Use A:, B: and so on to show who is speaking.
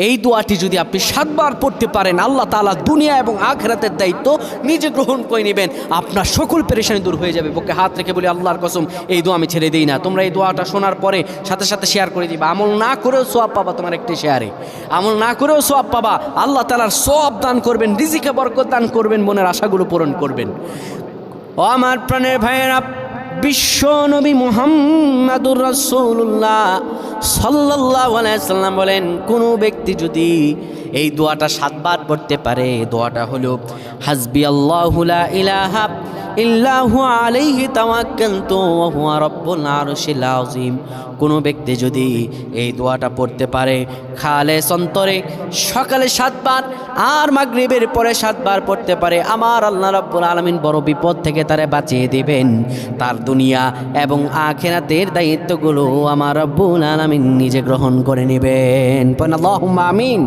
A: এই দোয়াটি যদি আপনি 7 বার পড়তে পারেন, আল্লাহ তাআলা দুনিয়া এবং আখিরাতের দায়িত্ব নিজে গ্রহণ করে নেবেন। আপনার সকল পেরেশানি দূর হয়ে যাবে। বুকে হাত রেখে বলি, আল্লাহর কসম এই দোয়া আমি ছেড়ে দিই না। তোমরা এই দোয়াটা শোনার পরে সাথে সাথে শেয়ার করে দিবা। আমল না করেও সওয়াব পাবা, তোমার একটি শেয়ারে আমল না করেও সওয়াব পাবা। আল্লাহ তাআলার সওয়াব দান করবেন, রিজিকে বরকত দান করবেন, মনের আশাগুলো পূরণ করবেন। ও আমার প্রাণের ভাইয়েরা, বিশ্ব নবী মুহাম্মাদুর রাসূলুল্লাহ সাল্লাল্লাহু আলাইহি সাল্লাম বলেন, কোনো ব্যক্তি যদি এই দোয়াটা 7 বার পড়তে পারে, দোয়াটা হলো হাসবি আল্লাহু লা ইলাহা ইল্লাহু আলাইহি তাওয়াক্কালতু ওয়া হুয়া রাব্বুল আরশিল আযীম। কোনো ব্যক্তি যদি এই দোয়াটা পড়তে পারে খালেস অন্তরে সকালে 7 বার আর মাগরিবের পরে 7 বার পড়তে পারে, আমার আল্লাহ রাব্বুল আলামিন বড় বিপদ থেকে তারে বাঁচিয়ে দিবেন। তার দুনিয়া এবং আখিরাতের দায়িত্বগুলো আমার রাব্বুল আলামিন নিজে গ্রহণ করে নেবেন। আল্লাহুম্মা আমিন।